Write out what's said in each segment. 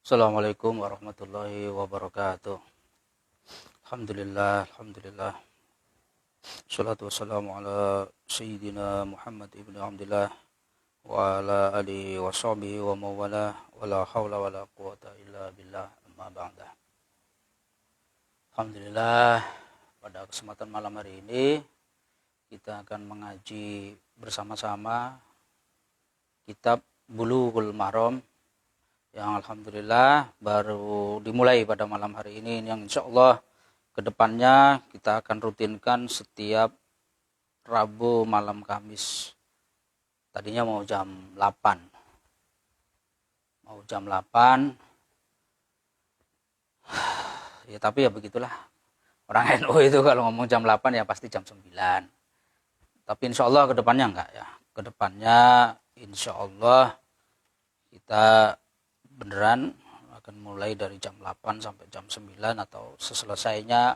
Assalamualaikum warahmatullahi wabarakatuh. Alhamdulillah. Salatu wassalamu ala Sayyidina Muhammad ibn Abdullah wa ala alihi wa sahbihi wa mawala wa la hawla wa la quwata illa billah amma ba'da. Alhamdulillah, pada kesempatan malam hari ini kita akan mengaji bersama-sama kitab Bulughul Maram yang alhamdulillah baru dimulai pada malam hari ini, yang insya Allah kedepannya kita akan rutinkan setiap Rabu malam Kamis. Tadinya mau jam 8. Ya tapi ya begitulah. Orang NU itu kalau ngomong jam 8 ya pasti jam 9. Tapi insya Allah kedepannya enggak ya. Kedepannya insya Allah kita beneran akan mulai dari jam 8 sampai jam 9 atau seselesainya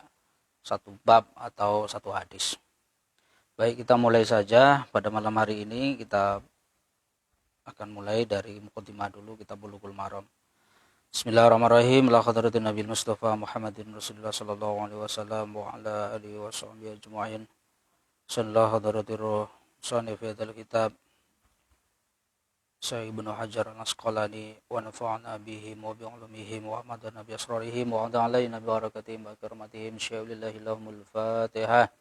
satu bab atau satu hadis. Baik, kita mulai saja pada malam hari ini. Kita akan mulai dari muqaddimah dulu, kita Bulughul Maram. Bismillahirrahmanirrahim. La hadratin Nabi Mustafa Muhammadin Rasulullah sallallahu alaihi wasallam wa ala alihi washabbihi ajma'in. Sallallahu hadratir sani fi hadzal kitab Syekh Ibnu Hajar Al-Asqalani wa nafa'ana bihim wa bi'ulumihim wa amadana bi asrarihim wa ada'alaina bi barakatihim wa karmatihim. Syai'ulillahi lahumul Fatihah.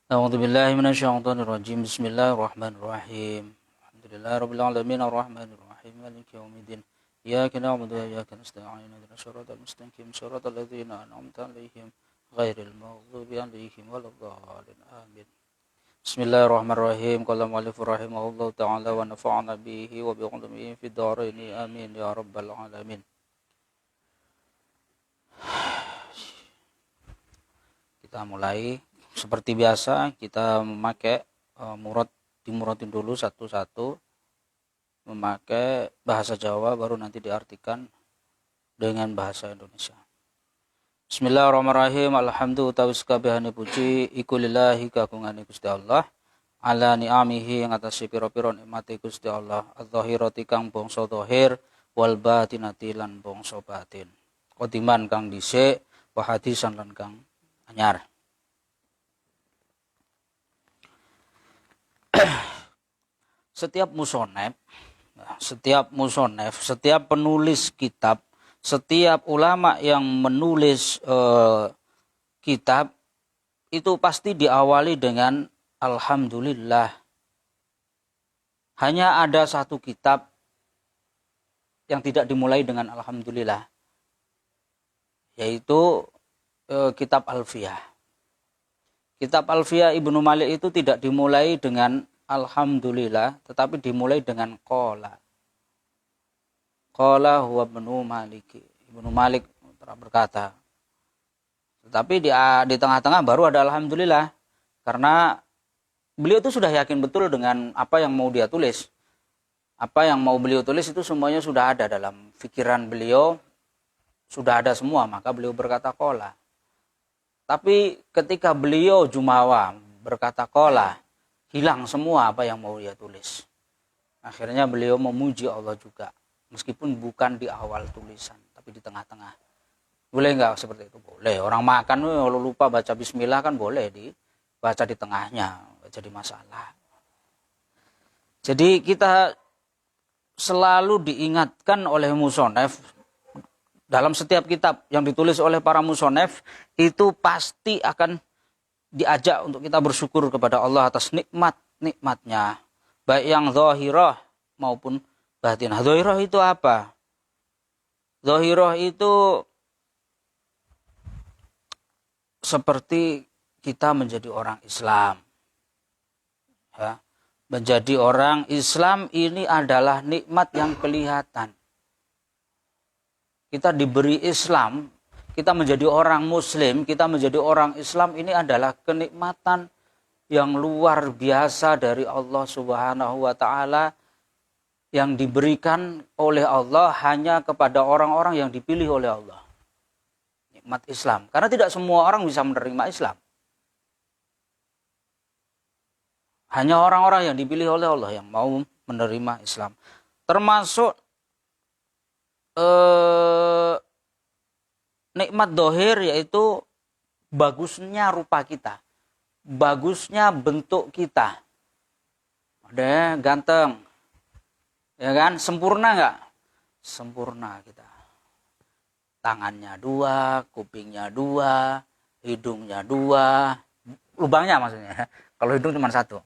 A'udzu billahi minasyaitonir rajim. Bismillahirrahmanirrahim. Alhamdulillahi rabbil alamin arrahmanir rahim maliki yaumiddin. Iyyaka na'budu wa iyyaka nasta'in. Ihdinas siratal mustaqim siratal ladzina an'amta 'alaihim ghairil maghdubi 'alaihim waladdallin. Amin. Bismillahirrahmanirrahim. Qala mu'allif rahimahullahu ta'ala wa nafa'ana bihi wa bi'ulumihi fid dharaini amin ya rabbal alamin. Kita mulai seperti biasa, kita memakai dimuratin dulu satu-satu, memakai bahasa Jawa baru nanti diartikan dengan bahasa Indonesia. Bismillahirrahmanirrahim. Alhamdulillah tawis kabehane puji iku lillahi kagungane Gusti Allah, ala ni'amihi yang atas pira-pira nikmate Gusti Allah, adz-dzahirati kang bangsa zahir, wal batinati lan bangsa batin, qadiman kang dhisik, wa hadisan lan kang anyar. Setiap musonef, setiap penulis kitab, setiap ulama yang menulis kitab itu pasti diawali dengan alhamdulillah. Hanya ada satu kitab yang tidak dimulai dengan alhamdulillah, yaitu kitab Alfiyah. Kitab Alfiyah Ibnu Malik itu tidak dimulai dengan alhamdulillah, tetapi dimulai dengan qala. Qala huwa Ibnu Malik. Ibnu Malik telah berkata. Tetapi di tengah-tengah baru ada alhamdulillah, karena beliau itu sudah yakin betul dengan apa yang mau dia tulis. Apa yang mau beliau tulis itu semuanya sudah ada dalam pikiran beliau, sudah ada semua, maka beliau berkata qala. Tapi ketika beliau jumawa berkata qala, hilang semua apa yang mau dia tulis. Akhirnya beliau memuji Allah juga, meskipun bukan di awal tulisan, tapi di tengah-tengah. Boleh nggak seperti itu? Boleh. Orang makan kalau lupa baca bismillah kan boleh dibaca di tengahnya, nggak jadi masalah. Jadi kita selalu diingatkan oleh musonef, dalam setiap kitab yang ditulis oleh para musonef, itu pasti akan diajak untuk kita bersyukur kepada Allah atas nikmat-nikmatnya, baik yang zahirah maupun batinah. Zahirah itu apa? Zahirah itu seperti kita menjadi orang Islam. Ya. Menjadi orang Islam ini adalah nikmat yang kelihatan. Kita diberi Islam, kita menjadi orang Muslim, kita menjadi orang Islam, ini adalah kenikmatan yang luar biasa dari Allah Subhanahu wa Ta'ala, yang diberikan oleh Allah hanya kepada orang-orang yang dipilih oleh Allah. Nikmat Islam. Karena tidak semua orang bisa menerima Islam. Hanya orang-orang yang dipilih oleh Allah yang mau menerima Islam. Termasuk nikmat dohir yaitu bagusnya rupa kita, bagusnya bentuk kita. Ada ganteng, ya kan? Sempurna nggak? Sempurna kita. Tangannya dua, kupingnya dua, hidungnya dua, lubangnya maksudnya. Kalau hidung cuma satu,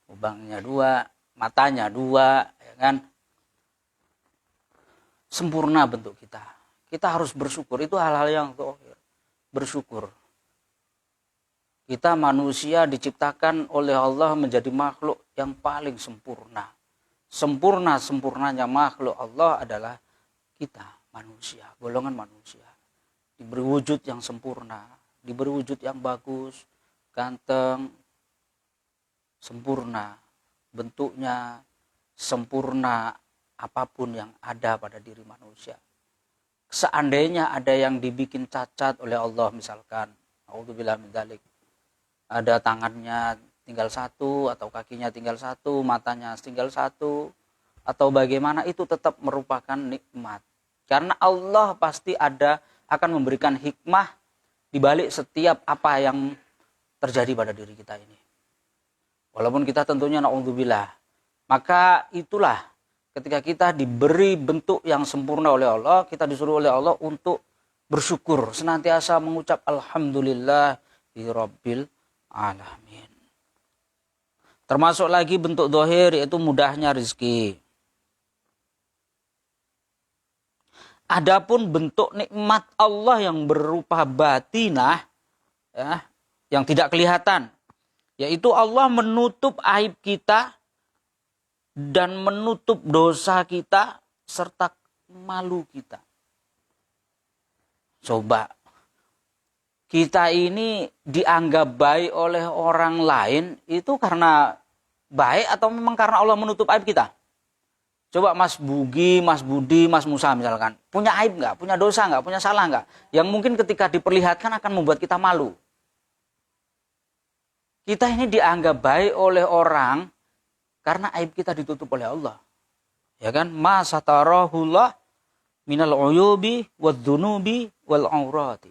lubangnya dua, matanya dua, ya kan? Sempurna bentuk kita. Kita harus bersyukur. Itu hal-hal yang dohir. Bersyukur. Kita manusia diciptakan oleh Allah menjadi makhluk yang paling sempurna. Sempurnanya makhluk Allah adalah kita, manusia, golongan manusia. Diberi wujud yang sempurna, diberi wujud yang bagus, ganteng, sempurna, bentuknya sempurna apapun yang ada pada diri manusia. Seandainya ada yang dibikin cacat oleh Allah misalkan, naudzubillah min dzalik, ada tangannya tinggal satu, atau kakinya tinggal satu, matanya tinggal satu, atau bagaimana, itu tetap merupakan nikmat. Karena Allah pasti akan memberikan hikmah di balik setiap apa yang terjadi pada diri kita ini. Walaupun kita tentunya naudzubillah, maka itulah ketika kita diberi bentuk yang sempurna oleh Allah, kita disuruh oleh Allah untuk bersyukur, senantiasa mengucap alhamdulillah rabbil alamin. Termasuk lagi bentuk dohir yaitu mudahnya rezeki. Adapun bentuk nikmat Allah yang berupa batinah, ya, yang tidak kelihatan, yaitu Allah menutup aib kita dan menutup dosa kita serta malu kita. Coba, kita ini dianggap baik oleh orang lain itu karena baik atau memang karena Allah menutup aib kita? Coba Mas Bugi, Mas Budi, Mas Musa misalkan, punya aib nggak? Punya dosa nggak? Punya salah nggak? Yang mungkin ketika diperlihatkan akan membuat kita malu. Kita ini dianggap baik oleh orang karena aib kita ditutup oleh Allah. Ya kan? Ma satarahullah minal uyubi wadzunubi wal aurati.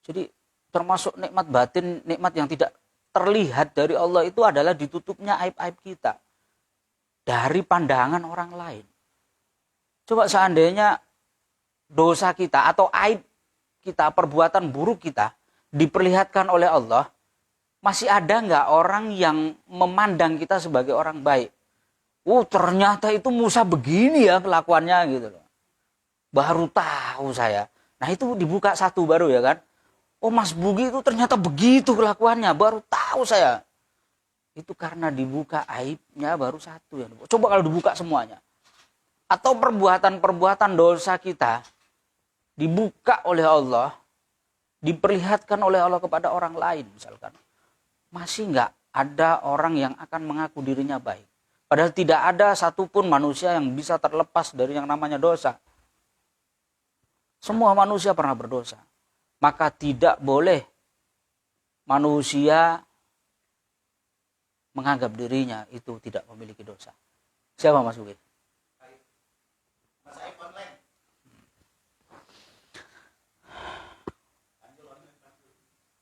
Jadi termasuk nikmat batin, nikmat yang tidak terlihat dari Allah itu adalah ditutupnya aib-aib kita dari pandangan orang lain. Coba seandainya dosa kita atau aib kita, perbuatan buruk kita diperlihatkan oleh Allah, masih ada nggak orang yang memandang kita sebagai orang baik? Ternyata itu Musa begini ya kelakuannya gitu loh. Baru tahu saya. Nah itu dibuka satu baru ya kan. Mas Bugi itu ternyata begitu kelakuannya, baru tahu saya. Itu karena dibuka aibnya baru satu ya. Coba kalau dibuka semuanya. Atau perbuatan-perbuatan dosa kita dibuka oleh Allah, diperlihatkan oleh Allah kepada orang lain misalkan. Masih nggak ada orang yang akan mengaku dirinya baik. Padahal tidak ada satupun manusia yang bisa terlepas dari yang namanya dosa. Semua manusia pernah berdosa. Maka tidak boleh manusia menganggap dirinya itu tidak memiliki dosa. Siapa Mas Ugi?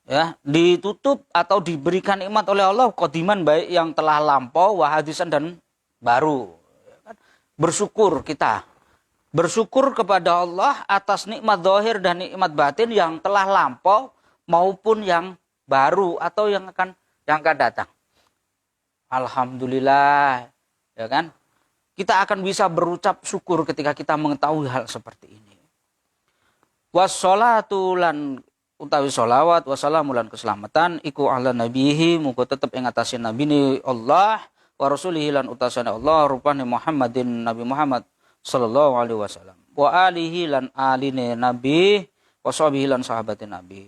Ya, ditutup atau diberikan nikmat oleh Allah qadiman, baik yang telah lampau, wahadisan dan baru. Bersyukur kita. Bersyukur kepada Allah atas nikmat zahir dan nikmat batin yang telah lampau maupun yang baru atau yang akan datang. Alhamdulillah, ya kan? Kita akan bisa berucap syukur ketika kita mengetahui hal seperti ini. Wassalatu lan utawi sholawat wassalamu lan keselamatan iku ala nabihi muga tetep ing atase nabi ni Allah wa rasulihi lan utasane Allah rupane Muhammadin Nabi Muhammad sallallahu alaihi wasallam wa alihi lan aline nabi wa sahbihi lan sahabate nabi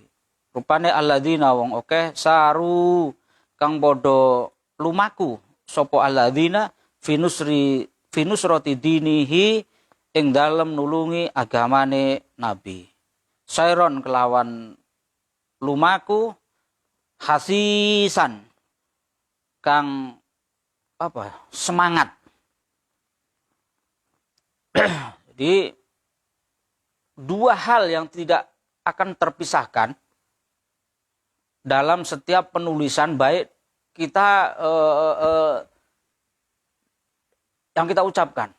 rupane alladzina wong akeh saru kang padha lumaku sapa alladzina finusrati dinihi ing dalem nulungi agamane nabi sairon kelawan lumaku hasisan kang semangat. Jadi dua hal yang tidak akan terpisahkan dalam setiap penulisan, baik kita yang kita ucapkan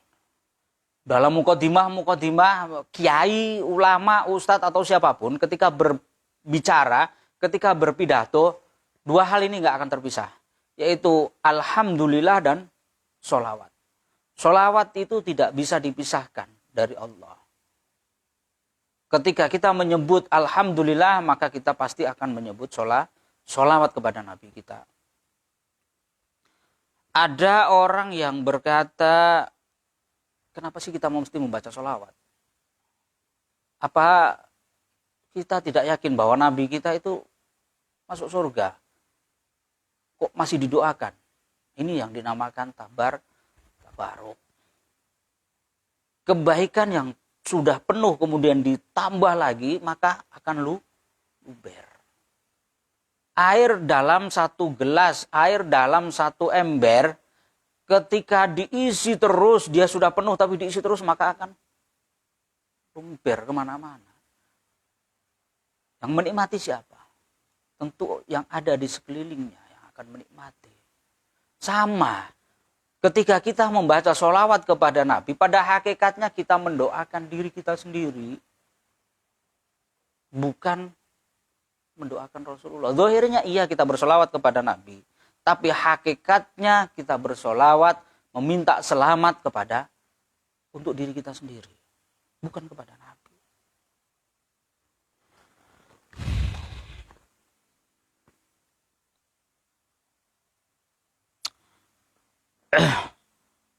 dalam mukadimah, kiai, ulama, ustadz atau siapapun ketika berbicara, ketika berpidato, dua hal ini nggak akan terpisah, yaitu alhamdulillah dan sholawat. Sholawat itu tidak bisa dipisahkan dari Allah. Ketika kita menyebut alhamdulillah, maka kita pasti akan menyebut sholawat kepada Nabi kita. Ada orang yang berkata, kenapa sih kita mesti membaca sholawat? Apa kita tidak yakin bahwa Nabi kita itu masuk surga? Kok masih didoakan? Ini yang dinamakan tabaruk. Kebaikan yang sudah penuh kemudian ditambah lagi, maka akan luber. Air dalam satu gelas, air dalam satu ember, ketika diisi terus, dia sudah penuh tapi diisi terus, maka akan luber kemana-mana. Yang menikmati siapa? Tentu yang ada di sekelilingnya yang akan menikmati. Sama, ketika kita membaca sholawat kepada Nabi, pada hakikatnya kita mendoakan diri kita sendiri. Bukan mendoakan Rasulullah. Zahirnya iya kita bersolawat kepada Nabi. Tapi hakikatnya kita bersolawat meminta selamat kepada untuk diri kita sendiri. Bukan kepada Nabi.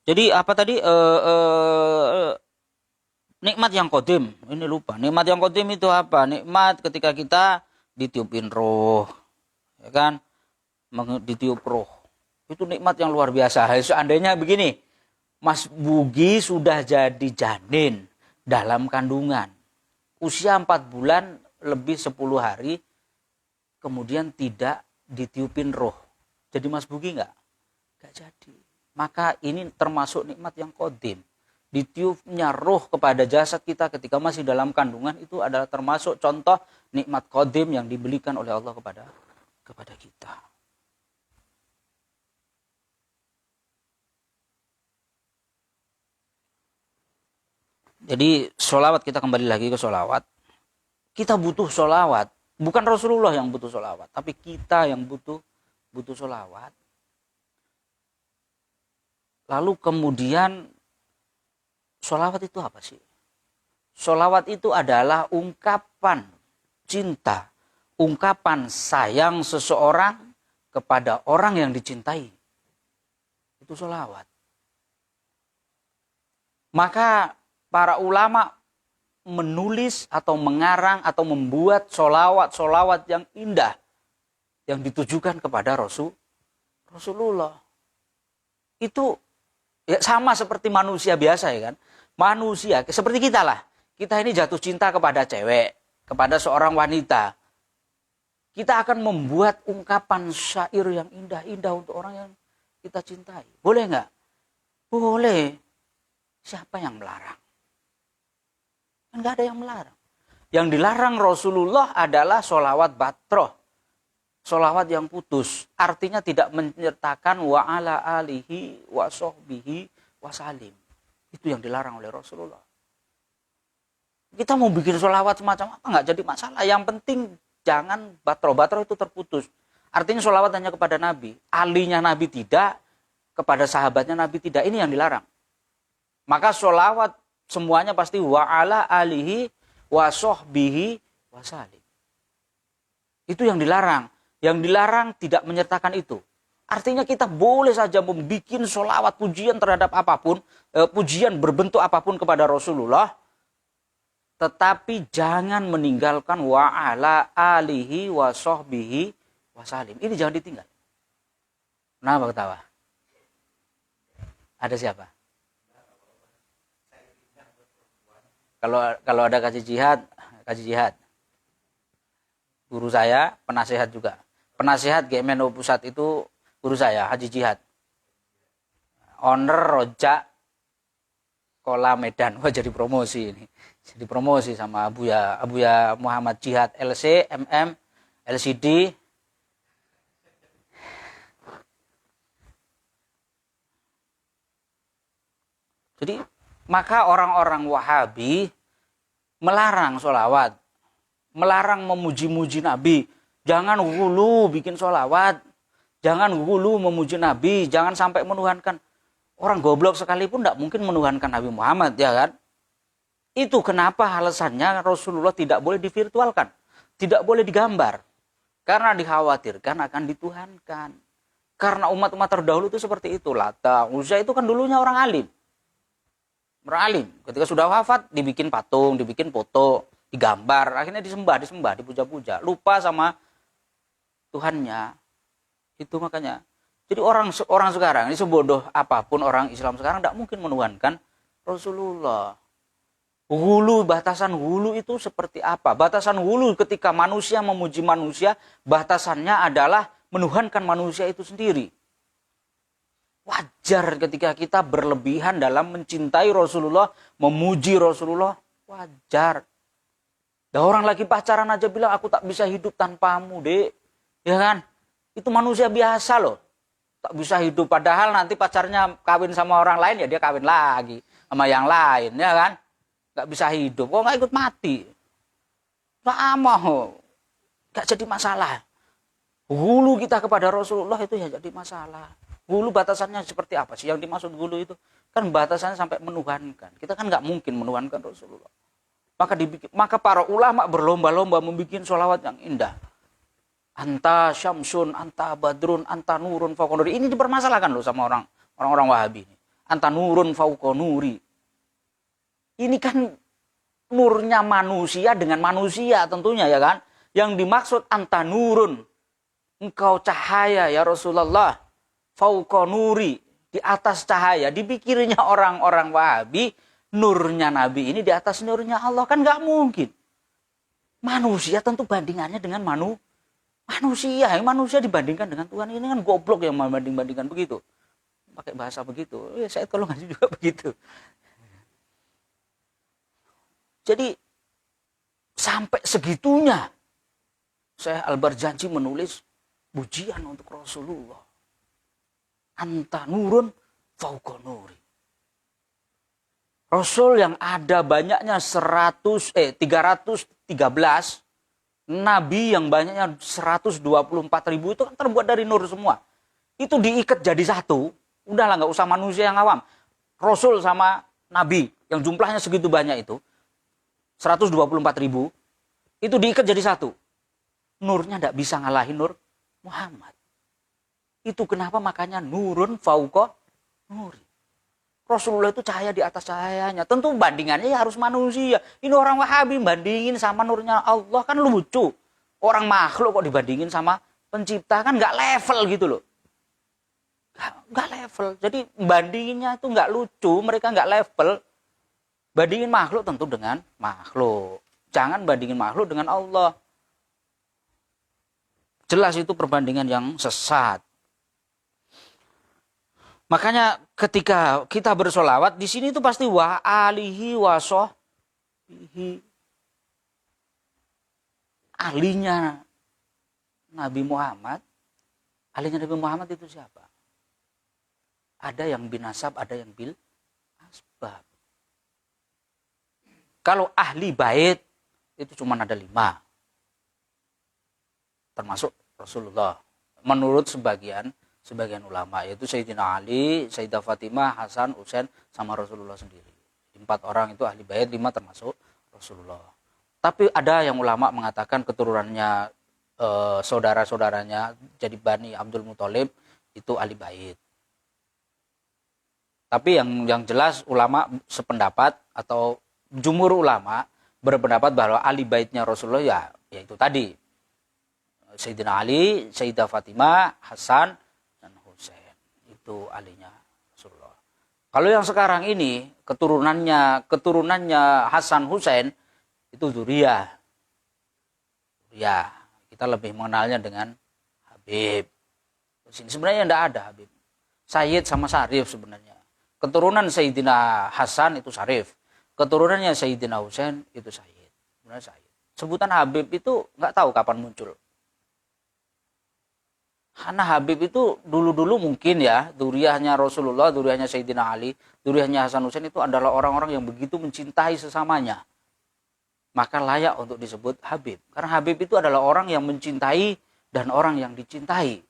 Jadi apa tadi? Nikmat yang qadim. Ini lupa. Nikmat yang qadim itu apa? Nikmat ketika kita ditiupin roh, ya kan, ditiup roh, itu nikmat yang luar biasa. Seandainya begini, Mas Bugi sudah jadi janin dalam kandungan, usia 4 bulan lebih 10 hari, kemudian tidak ditiupin roh, jadi Mas Bugi nggak jadi. Maka ini termasuk nikmat yang qadim. Ditiupnya roh kepada jasad kita ketika masih dalam kandungan, itu adalah termasuk contoh nikmat qadim yang diberikan oleh Allah kepada kita. Jadi sholawat, kita kembali lagi ke sholawat. Kita butuh sholawat, bukan Rasulullah yang butuh sholawat, tapi kita yang butuh sholawat. Lalu kemudian sholawat itu apa sih? Sholawat itu adalah ungkapan cinta, ungkapan sayang seseorang kepada orang yang dicintai. Itu sholawat. Maka para ulama menulis atau mengarang atau membuat sholawat yang indah yang ditujukan kepada Rasulullah. Itu ya sama seperti manusia biasa, ya kan? Manusia seperti kita lah. Kita ini jatuh cinta kepada cewek, kepada seorang wanita. Kita akan membuat ungkapan syair yang indah-indah untuk orang yang kita cintai. Boleh nggak? Boleh. Siapa yang melarang? Nggak ada yang melarang. Yang dilarang Rasulullah adalah sholawat batroh. Sholawat yang putus. Artinya tidak menyertakan wa ala alihi wa sahbihi wa salim. Itu yang dilarang oleh Rasulullah. Kita mau bikin sholawat semacam apa nggak jadi masalah. Yang penting jangan batroh. Batroh itu terputus. Artinya sholawat hanya kepada Nabi. Alinya Nabi tidak. Kepada sahabatnya Nabi tidak. Ini yang dilarang. Maka sholawat semuanya pasti wa ala alihi wa sahbihi wa salim. Itu yang dilarang. Yang dilarang tidak menyertakan itu. Artinya kita boleh saja membuat sholawat pujian terhadap apapun, pujian berbentuk apapun kepada Rasulullah, tetapi jangan meninggalkan wa ala alihi wa sahbihi wa salim. Ini jangan ditinggal. Kenapa ketawa? Ada siapa? Kalau ada kaji jihad. Guru saya, penasehat juga. Penasehat GMNU Pusat itu guru saya, Haji Jihad. Owner Rojak Sekolah Medan. Wah, jadi promosi ini. Jadi promosi sama Abuya Muhammad Jihad LC, MM, LCD. Jadi maka orang-orang Wahabi melarang sholawat, melarang memuji-muji Nabi. Jangan hulu bikin sholawat, jangan hulu memuji Nabi, jangan sampai menuhankan. Orang goblok sekalipun tidak mungkin menuhankan Nabi Muhammad, ya kan? Itu kenapa alasannya Rasulullah tidak boleh divirtualkan, tidak boleh digambar. Karena dikhawatirkan akan dituhankan. Karena umat-umat terdahulu itu seperti itu. Lata, Uzza itu kan dulunya orang alim. Orang alim. Ketika sudah wafat, dibikin patung, dibikin foto, digambar. Akhirnya disembah, dipuja-puja. Lupa sama Tuhannya. Itu makanya. Jadi orang sekarang ini sebodoh apapun orang Islam sekarang tidak mungkin menuhankan Rasulullah. Hulu, batasan hulu itu seperti apa? Batasan hulu ketika manusia memuji manusia, batasannya adalah menuhankan manusia itu sendiri. Wajar ketika kita berlebihan dalam mencintai Rasulullah, memuji Rasulullah, wajar. Dan orang lagi pacaran aja bilang, aku tak bisa hidup tanpamu, dek. Ya kan? Itu manusia biasa loh. Tak bisa hidup, padahal nanti pacarnya kawin sama orang lain, ya dia kawin lagi sama yang lain, ya kan? Gak bisa hidup, kok gak ikut mati? Sama, gak jadi masalah. Hulu kita kepada Rasulullah itu ya jadi masalah. Hulu batasannya seperti apa sih yang dimaksud hulu itu? Kan batasannya sampai menuhankan. Kita kan gak mungkin menuhankan Rasulullah. Maka para ulama berlomba-lomba membuat sholawat yang indah. Anta syamsun, anta badrun, anta nurun fauqa nuri. Ini dipermasalahkan loh sama orang-orang Wahabi ini. Anta nurun fauqa nuri. Ini kan nurnya manusia dengan manusia tentunya, ya kan? Yang dimaksud anta nurun, engkau cahaya ya Rasulullah, fauqa nuri, di atas cahaya. Dipikirnya orang-orang Wahabi, nurnya Nabi ini di atas nurnya Allah, kan nggak mungkin. Manusia tentu bandingannya dengan manusia. Manusia dibandingkan dengan Tuhan, ini kan goblok yang membanding-bandingkan begitu. Pakai bahasa begitu. Ya, saya kalau ngaji juga begitu. Jadi sampai segitunya Syekh Al-Barzanji menulis pujian untuk Rasulullah. Anta nurun fauqa nuri. Rasul yang ada banyaknya 313, Nabi yang banyaknya 124.000 itu kan terbuat dari nur semua. Itu diikat jadi satu. Udahlah, nggak usah manusia yang awam. Rasul sama Nabi yang jumlahnya segitu banyak itu, 124.000, itu diikat jadi satu. Nurnya tidak bisa ngalahin nur Muhammad. Itu kenapa makanya nurun fauqa nuri. Rasulullah itu cahaya di atas cahayanya. Tentu bandingannya ya harus manusia. Ini orang Wahabi bandingin sama nurnya Allah, kan lucu. Orang makhluk kok dibandingin sama pencipta, kan nggak level gitu loh. Nggak level. Jadi bandinginnya itu nggak lucu. Mereka nggak level. Bandingin makhluk tentu dengan makhluk. Jangan bandingin makhluk dengan Allah. Jelas itu perbandingan yang sesat. Makanya ketika kita bersolawat di sini itu pasti wa alihi wa sahbihi. Ahlinya Nabi Muhammad. Ahlinya Nabi Muhammad itu siapa? Ada yang binasab, ada yang bil asbab. Kalau ahli bait itu cuma ada 5. Termasuk Rasulullah. Menurut sebagian ulama, yaitu Sayyidina Ali, Sayyidah Fatimah, Hasan, Husain, sama Rasulullah sendiri. 4 orang itu ahli bait, 5 termasuk Rasulullah. Tapi ada yang ulama mengatakan keturunannya saudara-saudaranya jadi Bani Abdul Muthalib itu ahli bait. Tapi yang jelas ulama sependapat atau jumhur ulama berpendapat bahwa ahli baitnya Rasulullah ya itu tadi. Sayyidina Ali, Sayyidah Fatimah, Hasan, dan Husain. Itu ahlinya Rasulullah. Kalau yang sekarang ini keturunannya Hasan Husain itu dzurriyyah. Ya, kita lebih mengenalnya dengan Habib. Sebenarnya tidak ada Habib. Sayyid sama Syarif sebenarnya. Keturunan Sayyidina Hasan itu Syarif. Keturunannya Sayyidina Husain itu Sayyid. Benar Sayyid. Sebutan Habib itu nggak tahu kapan muncul. Karena Habib itu dulu-dulu mungkin ya, duriyahnya Rasulullah, duriyahnya Sayyidina Ali, duriyahnya Hasan Husain itu adalah orang-orang yang begitu mencintai sesamanya. Maka layak untuk disebut Habib. Karena Habib itu adalah orang yang mencintai dan orang yang dicintai.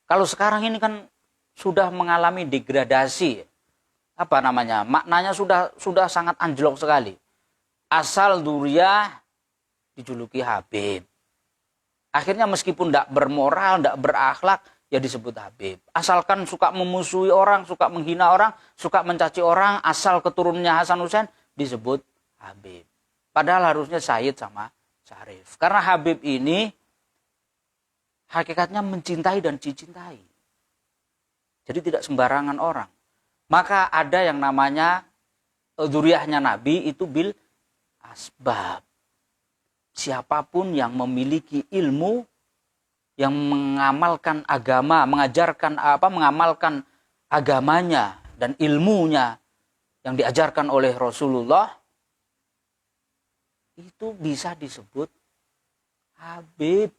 Kalau sekarang ini kan sudah mengalami degradasi. Apa namanya? Maknanya sudah sangat anjlok sekali. Asal duriyah dijuluki Habib. Akhirnya meskipun tidak bermoral, tidak berakhlak, ya disebut Habib. Asalkan suka memusuhi orang, suka menghina orang, suka mencaci orang, asal keturunannya Hasan Husain disebut Habib. Padahal harusnya Sayyid sama Syarif. Karena Habib ini hakikatnya mencintai dan dicintai. Jadi tidak sembarangan orang. Maka ada yang namanya dzurriyyahnya Nabi itu bil asbab. Siapapun yang memiliki ilmu, yang mengamalkan agama, mengamalkan agamanya dan ilmunya yang diajarkan oleh Rasulullah, itu bisa disebut Habib.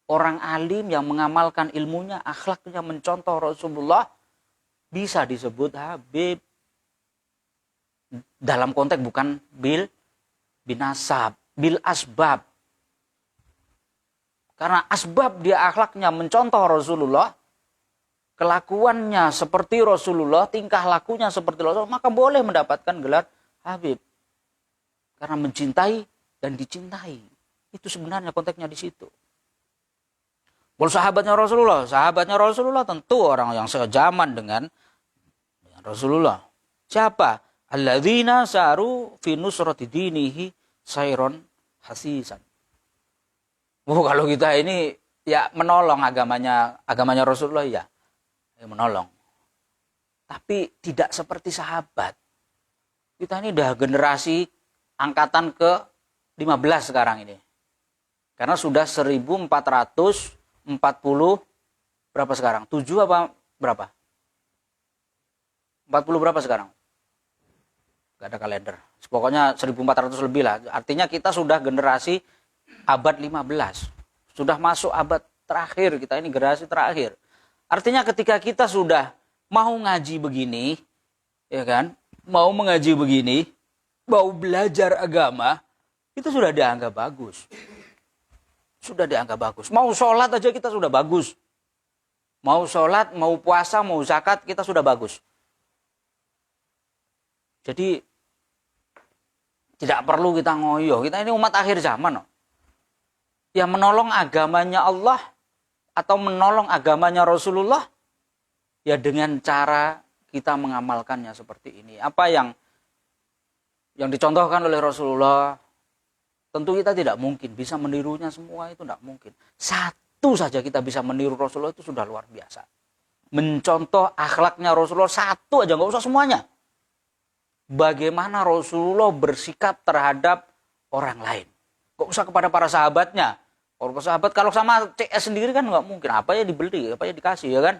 Orang alim yang mengamalkan ilmunya, akhlaknya mencontoh Rasulullah, bisa disebut Habib. Dalam konteks bukan bil binasab, bil asbab. Karena asbab dia akhlaknya mencontoh Rasulullah, kelakuannya seperti Rasulullah, tingkah lakunya seperti Rasulullah, maka boleh mendapatkan gelar Habib. Karena mencintai dan dicintai. Itu sebenarnya konteksnya di situ. Kalau sahabatnya Rasulullah tentu orang yang sejaman dengan Rasulullah. Siapa? Alladzina saru fi nusrati dinihi sayron hasisan. Kalau kita ini ya menolong agamanya Rasulullah ya menolong. Tapi tidak seperti sahabat. Kita ini udah generasi angkatan ke-15 sekarang ini. Karena sudah 1440 berapa sekarang? 7 apa berapa? 40 berapa sekarang? Gak ada kalender. Pokoknya 1400 lebih lah. Artinya kita sudah generasi abad 15. Sudah masuk abad terakhir. Kita ini generasi terakhir. Artinya ketika kita sudah mau ngaji begini, ya kan? Mau mengaji begini, mau belajar agama, itu sudah dianggap bagus. Sudah dianggap bagus. Mau sholat aja kita sudah bagus. Mau sholat, mau puasa, mau zakat, kita sudah bagus. Jadi tidak perlu kita ngoyo. Kita ini umat akhir zaman. Yang menolong agamanya Allah atau menolong agamanya Rasulullah ya dengan cara kita mengamalkannya seperti ini. Apa yang dicontohkan oleh Rasulullah, tentu kita tidak mungkin bisa menirunya semua, itu tidak mungkin. Satu saja kita bisa meniru Rasulullah itu sudah luar biasa. Mencontoh akhlaknya Rasulullah satu aja, nggak usah semuanya. Bagaimana Rasulullah bersikap terhadap orang lain. Kok usah kepada para sahabatnya. Orang sahabat kalau sama CS sendiri kan nggak mungkin. Apa ya dibeli, apa ya dikasih ya kan.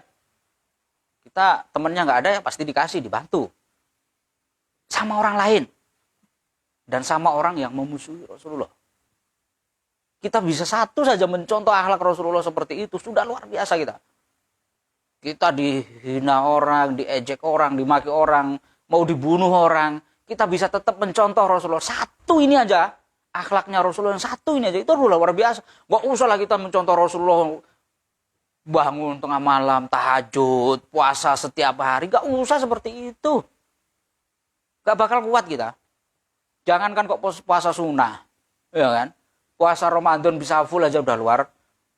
Kita temennya nggak ada ya pasti dikasih, dibantu. Sama orang lain. Dan sama orang yang memusuhi Rasulullah. Kita bisa satu saja mencontoh akhlak Rasulullah seperti itu. Sudah luar biasa kita. Kita dihina orang, diejek orang, dimaki orang, mau dibunuh orang, kita bisa tetap mencontoh Rasulullah. Satu ini aja, akhlaknya Rasulullah yang satu ini aja, itu luar biasa. Gak usah lah kita mencontoh Rasulullah bangun tengah malam, tahajud, puasa setiap hari. Gak usah seperti itu. Gak bakal kuat kita. Jangankan kok puasa sunnah, ya kan? Puasa Ramadan bisa full aja udah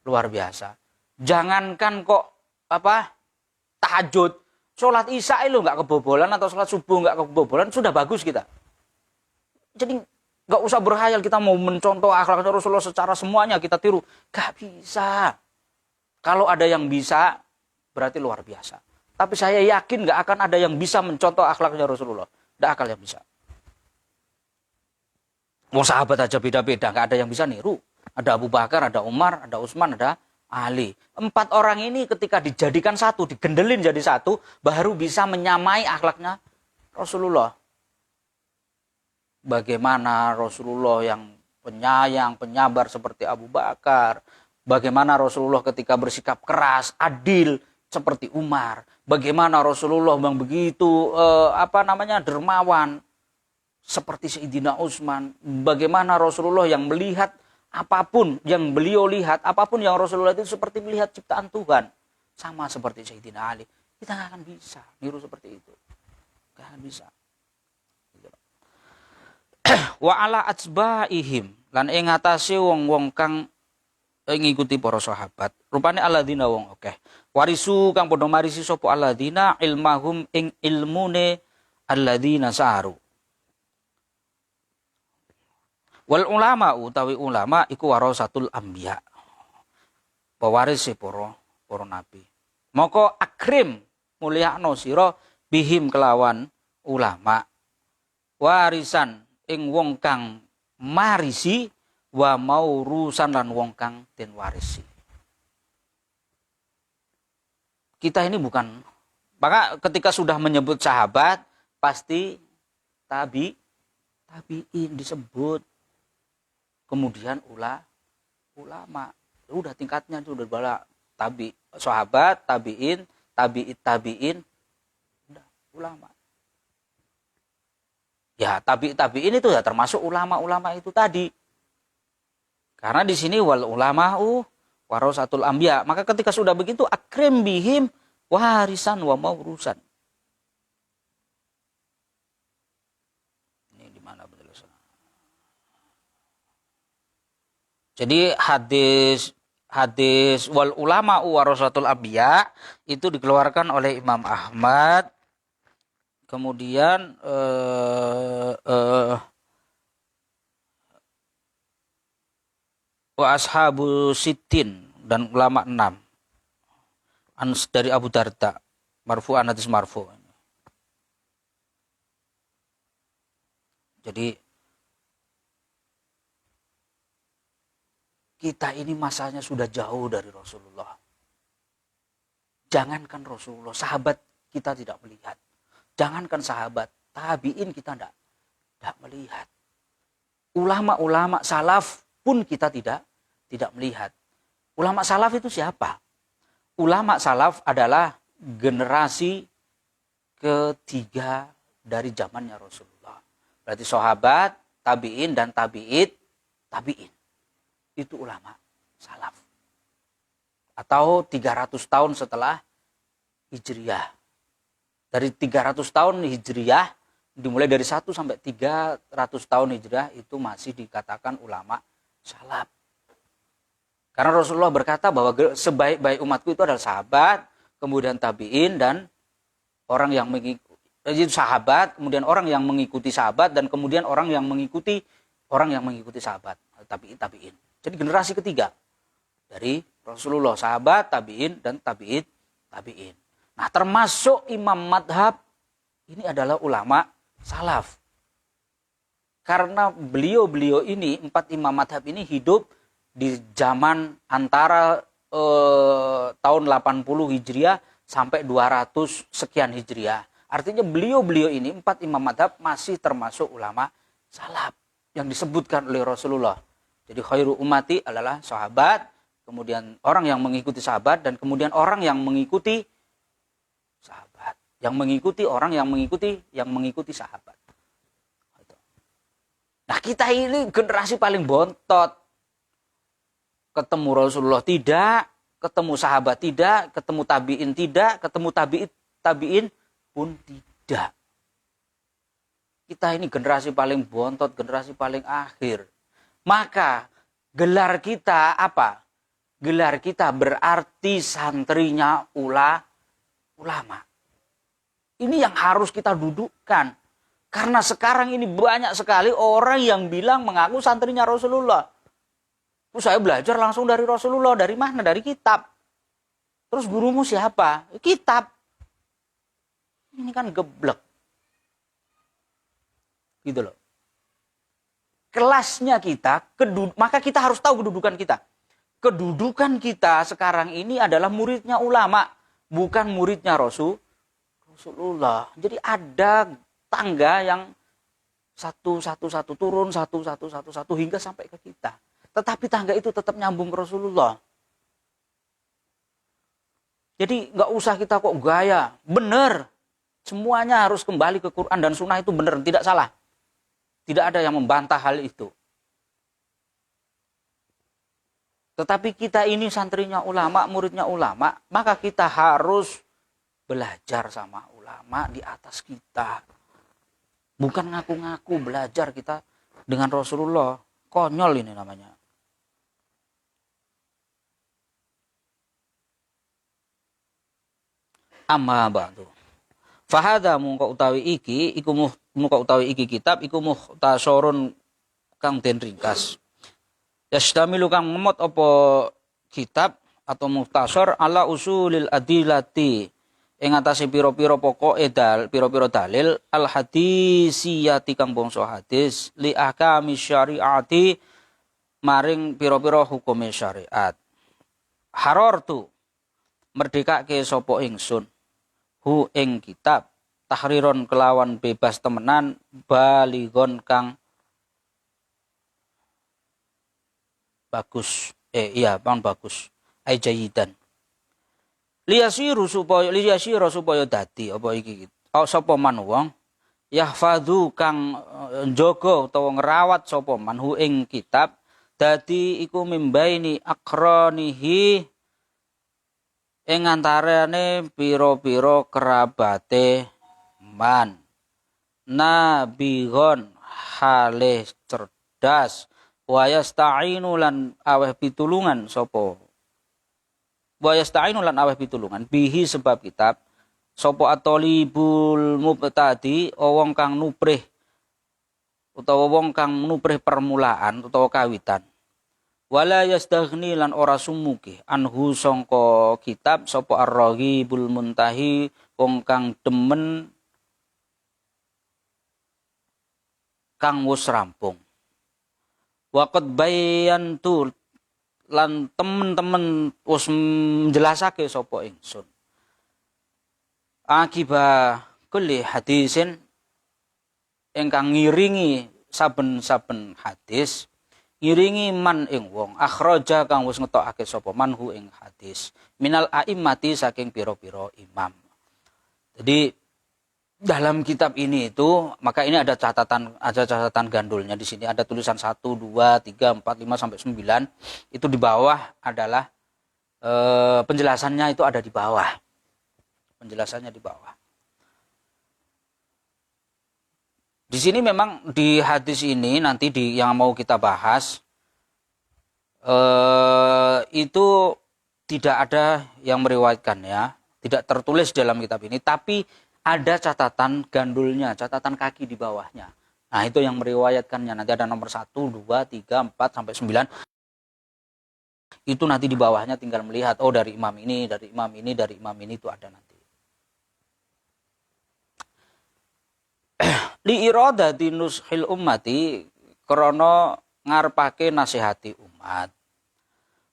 luar biasa. Jangankan kok tahajud, sholat isya itu nggak kebobolan atau sholat subuh nggak kebobolan, sudah bagus kita. Jadi nggak usah berhayal kita mau mencontoh akhlaknya Rasulullah secara semuanya kita tiru. Gak bisa. Kalau ada yang bisa, berarti luar biasa. Tapi saya yakin nggak akan ada yang bisa mencontoh akhlaknya Rasulullah. Nggak akan yang bisa. Mau sahabat aja beda-beda, nggak ada yang bisa niru. Ada Abu Bakar, ada Umar, ada Utsman, ada ahli. 4 orang ini ketika dijadikan satu, digendelin jadi satu, baru bisa menyamai akhlaknya Rasulullah. Bagaimana Rasulullah yang penyayang, penyabar seperti Abu Bakar. Bagaimana Rasulullah ketika bersikap keras, adil seperti Umar. Bagaimana Rasulullah yang begitu dermawan seperti Sayyidina Utsman. Bagaimana Rasulullah yang melihat apapun yang beliau lihat, apapun yang Rasulullah itu seperti melihat ciptaan Tuhan. Sama seperti Sayyidina Ali. Kita nggak akan bisa niru seperti itu. Nggak akan bisa. Wa ala atsbaihim lan ing atase wong-wong kang ngikuti para sahabat. Rupane alladzina wong akeh. Warisu kang padha marisi sapa alladzina ilmahum ing ilmune alladzina saru. Wal ulama utawi ulama iku warasatul anbiya. Pewaris para nabi. Moko akrim mulyakno sira bihim kelawan ulama. Warisan ing wong kang marisi wa maurusan lan wong kang den warisi. Kita ini bukan, maka ketika sudah menyebut sahabat pasti tabiin disebut. Kemudian ulama. Udah tingkatnya itu udah bala sahabat, tabiin, udah ulama. Ya, tabiin itu ya termasuk ulama-ulama itu tadi. Karena di sini wal ulama'u warasatul anbiya. Maka ketika sudah begitu akrim bihim warisan wa maurusan. Ini di mana penjelasan? Jadi hadis wal ulama'u warasatul anbiya itu dikeluarkan oleh Imam Ahmad. Kemudian wa ashabu sittin dan ulama 6 dari Abu Darda marfu'an hadis marfu'. Jadi kita ini masanya sudah jauh dari Rasulullah. Jangankan Rasulullah, sahabat kita tidak melihat. Jangankan sahabat, tabiin kita tidak melihat. Ulama-ulama salaf pun kita tidak melihat. Ulama salaf itu siapa? Ulama salaf adalah generasi ketiga dari zamannya Rasulullah. Berarti sahabat, tabiin dan tabiin. Itu ulama salaf. Atau 300 tahun setelah Hijriyah. Dari 300 tahun Hijriyah, dimulai dari 1 sampai 300 tahun Hijriyah itu masih dikatakan ulama salaf. Karena Rasulullah berkata bahwa sebaik-baik umatku itu adalah sahabat, kemudian tabiin dan orang yang mengikuti sahabat, kemudian orang yang mengikuti sahabat dan kemudian orang yang mengikuti sahabat, tabiin. Jadi generasi ketiga dari Rasulullah, sahabat, tabiin dan tabiin. Nah, termasuk imam madhab ini adalah ulama salaf. Karena beliau ini, 4 imam madhab ini hidup di zaman antara tahun 80 Hijriah sampai 200 sekian Hijriah. Artinya beliau ini, 4 imam madhab masih termasuk ulama salaf yang disebutkan oleh Rasulullah. Jadi khairu ummati adalah sahabat, kemudian orang yang mengikuti sahabat, dan kemudian orang yang mengikuti sahabat, yang mengikuti orang yang mengikuti sahabat. Nah, kita ini generasi paling bontot. Ketemu Rasulullah tidak, ketemu sahabat tidak, ketemu tabiin tidak, ketemu tabiin pun tidak. Kita ini generasi paling bontot, generasi paling akhir. Maka gelar kita apa? Gelar kita berarti santrinya ulama. Ini yang harus kita dudukkan. Karena sekarang ini banyak sekali orang yang bilang mengaku santrinya Rasulullah. Saya belajar langsung dari Rasulullah. Dari mana? Dari kitab. Terus gurumu siapa? Kitab. Ini kan geblek. Gitu loh. Kelasnya kita, maka kita harus tahu kedudukan kita. kedudukan kita sekarang ini adalah muridnya ulama, bukan muridnya Rasulullah. Jadi ada tangga yang satu turun, satu hingga sampai ke kita. Tetapi tangga itu tetap nyambung ke Rasulullah. Jadi nggak usah kita kok gaya. Benar. Semuanya harus kembali ke Quran dan Sunnah, itu benar, tidak salah. Tidak ada yang membantah hal itu. Tetapi kita ini santrinya ulama, muridnya ulama, maka kita harus belajar sama ulama di atas kita. Bukan ngaku-ngaku belajar kita dengan Rasulullah. Konyol ini namanya. Amma ba'du. Fahada mungko utawi iki kitab iku mukhtasarun kang den ringkas. Yastamilu kang ngemot apa kitab atau mukhtasar ala usulil adilati ing atase pira-pira pokoke pira-pira dalil al hadisiyati kang bangsa hadis li ahkami syariati maring pira-pira hukume syariat. Harartu merdekake sapa ingsun hu ing kitab tahriron kelawan bebas temenan baligon kang bagus bagus ai jayidan liyasiru supaya dadi apa iki sapa man wong yahfadzu kang njaga utawa ngrawat sapa man hu ing kitab dadi iku mimbaini akranihi ing antarane pira-pira kerabate man nabigon hale cerdas wa yasta'inu lan aweh pitulungan sapa wa yasta'inu lan aweh pitulungan bihi sebab kitab sapa atolibul mubtadi wong kang nuprih utawa wong kang nuprih permulaan utawa kawitan. Wala yastaghni lan ora sumuki anhu sangka kitab sapa ar-raghibul muntahi wong kang demen kang wis rampung. Waqad bayantu lan temen-temen wis menjelasake sapa ingsun. Akibat kulli hadisin ingkang ngiringi saben-saben hadis ngiringi man ing wong akhraja kang wis ngetokake sapa manhu ing hadis minal a'immati saking pira-pira imam. Jadi dalam kitab ini itu maka ini ada catatan gandulnya di sini ada tulisan 1 2 3 4 5 sampai 9 itu di bawah adalah penjelasannya itu ada di bawah. Penjelasannya di bawah. Di sini memang di hadis ini nanti yang mau kita bahas itu tidak ada yang meriwayatkannya, tidak tertulis dalam kitab ini, tapi ada catatan gandulnya, catatan kaki di bawahnya. Nah itu yang meriwayatkannya, nanti ada nomor 1, 2, 3, 4, sampai 9. Itu nanti di bawahnya tinggal melihat, oh dari imam ini, dari imam ini, dari imam ini itu ada nanti. Li iradati nushil ummati krana ngarepake nasihati umat.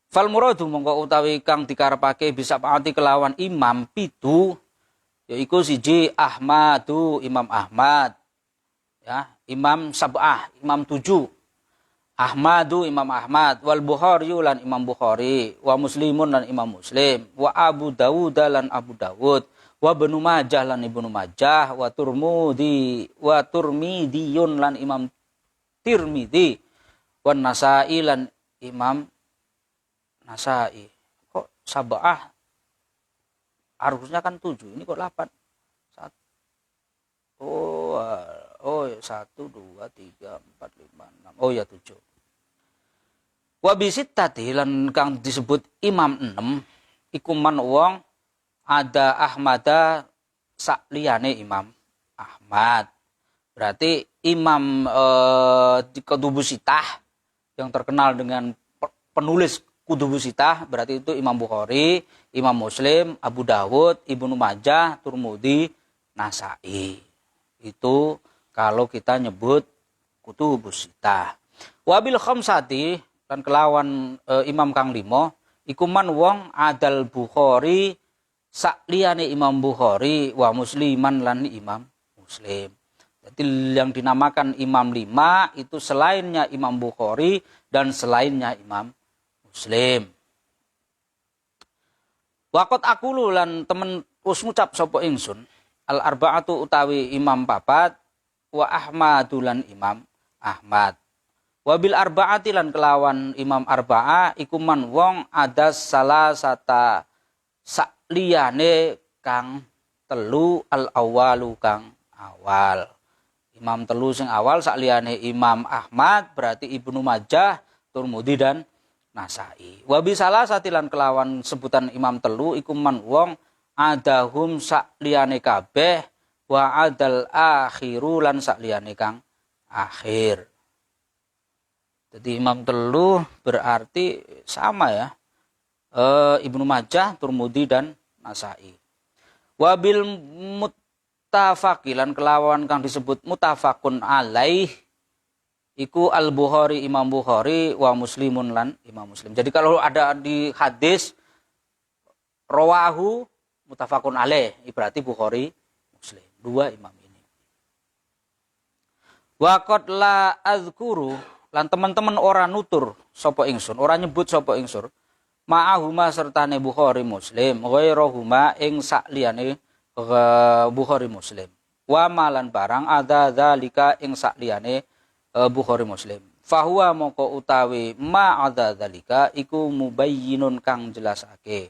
Fal muradu mongko utawi kang dikarepake bisa paati kelawan imam pitu yaiku siji Ahmadu Imam Ahmad ya, Imam Sab'ah Imam 7. Ahmadu Imam Ahmad wal Bukhari lan Imam Bukhari wa Muslimun lan Imam Muslim wa Abu Dawud lan Abu Dawud wa Ibnu Majah lan Ibnu Majah wa Turmidiyun lan Imam Tirmidzi wa Nasa'i lan Imam Nasa'i. Kok Sab'ah harusnya kan 7, ini kok 8. Oh 1 2 3 4 5 6. Oh ya 7. Wa bisittati lan kang disebut Imam 6 iku man wong ada Ahmada sakliyane Imam Ahmad. Berarti Imam Kutubusitah yang terkenal dengan penulis Kutubusitah berarti itu Imam Bukhari, Imam Muslim, Abu Dawud, Ibnu Majah, Turmudi, Nasa'i. Itu kalau kita nyebut Kutubusitah. Wabil khamsati lan kelawan imam kang limo iku man wong adal Bukhari sakliyane Imam Bukhari wa Musliman lan Imam Muslim. Jadi yang dinamakan Imam 5 itu selainnya Imam Bukhari dan selainnya Imam Muslim. Waqat aqulu lan temen us ngucap sapa ingsun al arba'atu utawi imam papat wa Ahmadu lan Imam Ahmad. Wabil arba'ati lan kelawan Imam Arba'ah iku man wong ada salah sata sakliyane kang telu al awalu kang awal. Imam telu sing awal sakliyane Imam Ahmad berarti Ibnu Majah, Turmudi dan Nasai. Wabi salah satilan kelawan sebutan Imam telu iku man wong adahum sakliyane kabeh wa adal akhiru lan sakliyane kang akhir. Jadi Imam telu berarti sama ya. Ibnu Majah, Turmudi dan Nasai. Wabil muttafaqilan kelawan kang disebut muttafaqun alaih iku al-Bukhari Imam Bukhari wa Muslimun lan Imam Muslim. Jadi kalau ada di hadis rawahu muttafaqun alaih berarti Bukhari Muslim. Dua imam ini. Wa qad la azkuru lan teman-teman ora nutur sapa ingsun, ora nyebut sapa ingsun ma'ahuma sertane Bukhari Muslim ghairahuma ing sakliyane Bukhari Muslim. Wa malan barang ada zalika ing sakliyane Bukhari Muslim. Fahuwa moko utawi ma ada zalika iku mubayyinun kang jelasake.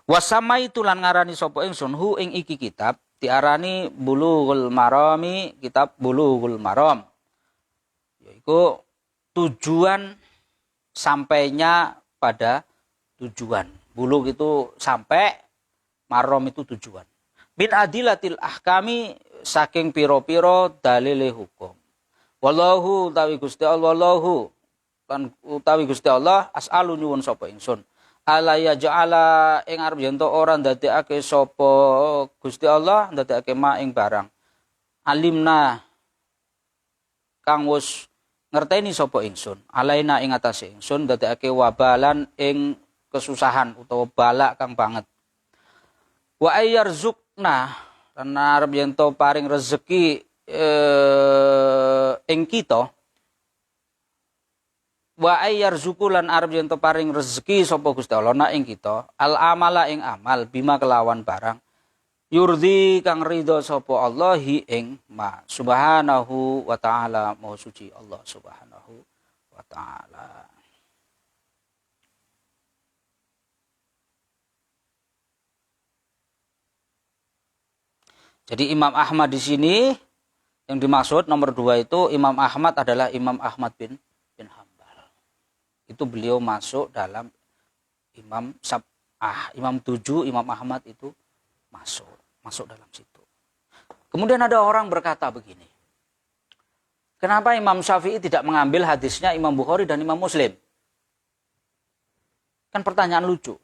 Wasama itu lan ngarani sapa ingsun hu ing iki kitab diarani Bulughul Marami, kitab Bulughul Maram. Yaiku tujuan sampainya pada tujuan. Bulugh itu sampai, maram itu tujuan. Min adilatil ahkami saking piro-piro dalile hukum. Wallahu utawi Gusti Allah, wallahu lan utawi Gusti Allah as'alu nyuwun sapa ingsun. Ala ya ja'ala ing arep yen to ora ndadekake sapa Gusti Allah ndadekake ma ing barang. Alimna kang wis ngerteni sapa ingsun. Alaina ing atase ingsun ndadekake wabalan ing kesusahan utawa balak kang banget. Wa ayyarzukna lan arep yen to paring rezeki ing kita wa ayyarzuku lan arep yen to paring rezeki sapa Gusti Allah na ing kita al amala ing amal bima kelawan barang yurdi kang ridho sapa Allah hi ing ma subhanahu wa ta'ala maha suci Allah subhanahu wa ta'ala. Jadi Imam Ahmad di sini yang dimaksud nomor 2 itu Imam Ahmad adalah Imam Ahmad bin Hanbal. Itu beliau masuk dalam Imam Sab'ah. Imam 7, Imam Ahmad itu masuk dalam situ. Kemudian ada orang berkata begini. Kenapa Imam Syafi'i tidak mengambil hadisnya Imam Bukhari dan Imam Muslim? Kan pertanyaan lucu.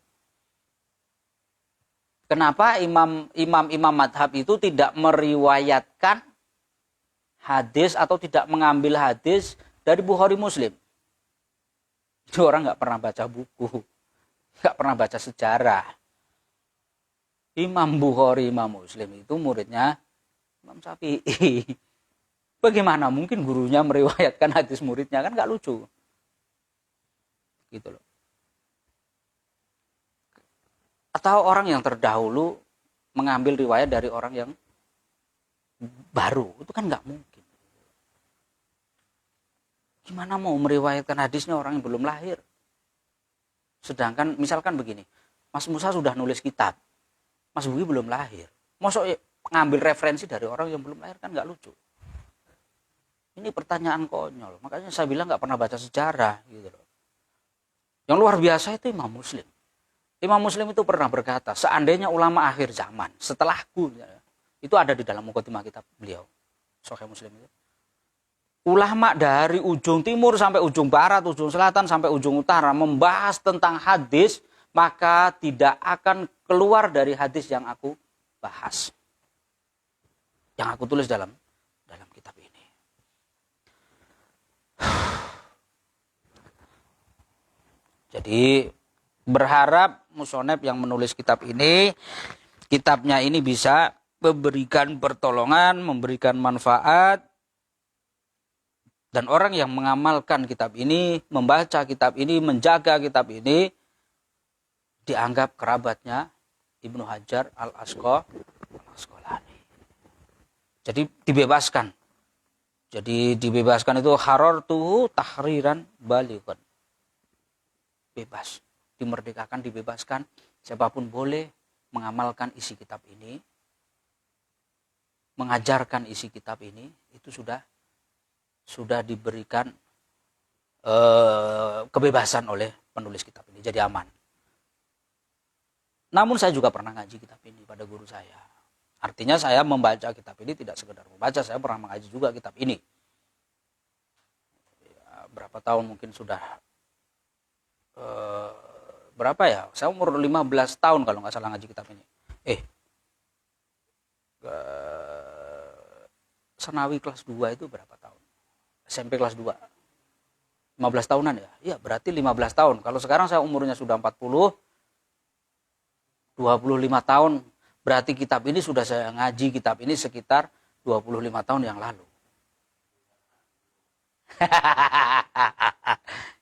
Kenapa imam madhab itu tidak meriwayatkan hadis atau tidak mengambil hadis dari Bukhari Muslim? Itu orang nggak pernah baca buku, nggak pernah baca sejarah. Imam Bukhari, Imam Muslim itu muridnya Imam Syafi'i. Bagaimana mungkin gurunya meriwayatkan hadis muridnya, kan nggak lucu. Gitu loh. Atau orang yang terdahulu mengambil riwayat dari orang yang baru, itu kan nggak mungkin. Gimana mau meriwayatkan hadisnya orang yang belum lahir? Sedangkan misalkan begini, Mas Musa sudah nulis kitab, Mas Bugi belum lahir. Masa ngambil referensi dari orang yang belum lahir, kan nggak lucu. Ini pertanyaan konyol. Makanya saya bilang nggak pernah baca sejarah gitu loh. Yang luar biasa itu Imam Muslim. Imam Muslim itu pernah berkata, seandainya ulama akhir zaman setelahku, itu ada di dalam mukadimah kitab beliau, Sahih Muslim itu. Ulama dari ujung timur sampai ujung barat, ujung selatan sampai ujung utara membahas tentang hadis, maka tidak akan keluar dari hadis yang aku bahas, yang aku tulis dalam kitab ini. Jadi berharap musonef yang menulis kitab ini, kitabnya ini bisa memberikan pertolongan, memberikan manfaat, dan orang yang mengamalkan kitab ini, membaca kitab ini, menjaga kitab ini, dianggap kerabatnya Ibnu Hajar al-Asqalani. Jadi dibebaskan. Jadi dibebaskan itu harartuhu tahriran balighan. Bebas, dimerdekakan, dibebaskan. Siapapun boleh mengamalkan isi kitab ini, mengajarkan isi kitab ini, itu sudah diberikan kebebasan oleh penulis kitab ini, jadi aman. Namun saya juga pernah ngaji kitab ini pada guru saya. Artinya saya membaca kitab ini tidak sekedar membaca, saya pernah mengaji juga kitab ini. Ya, berapa tahun mungkin sudah, berapa ya? Saya umur 15 tahun kalau nggak salah ngaji kitab ini. Senawi kelas 2 itu berapa tahun? SMP kelas 2. 15 tahunan ya? Iya, berarti 15 tahun. Kalau sekarang saya umurnya sudah 40, 25 tahun. Berarti kitab ini sudah saya ngaji kitab ini sekitar 25 tahun yang lalu.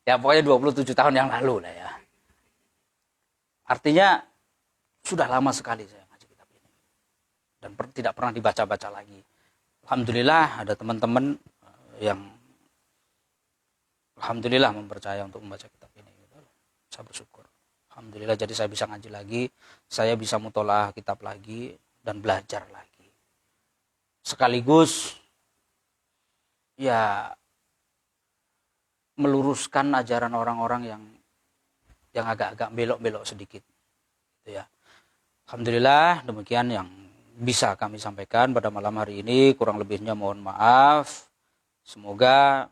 Ya pokoknya 27 tahun yang lalu lah ya. Artinya sudah lama sekali saya ngaji kitab ini. Dan tidak pernah dibaca-baca lagi. Alhamdulillah ada teman-teman yang alhamdulillah mempercaya untuk membaca kitab ini. Saya bersyukur. Alhamdulillah jadi saya bisa ngaji lagi, saya bisa mutolaah kitab lagi dan belajar lagi. Sekaligus ya meluruskan ajaran orang-orang yang agak-agak belok-belok sedikit. Gitu ya. Alhamdulillah demikian yang bisa kami sampaikan pada malam hari ini, kurang lebihnya mohon maaf. Semoga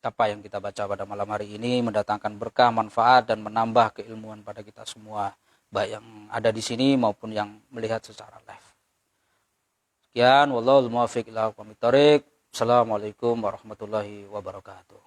apa yang kita baca pada malam hari ini mendatangkan berkah, manfaat, dan menambah keilmuan pada kita semua, baik yang ada di sini maupun yang melihat secara live. Sekian, wallahul muwaffiq ila aqwamit thoriq. Assalamualaikum warahmatullahi wabarakatuh.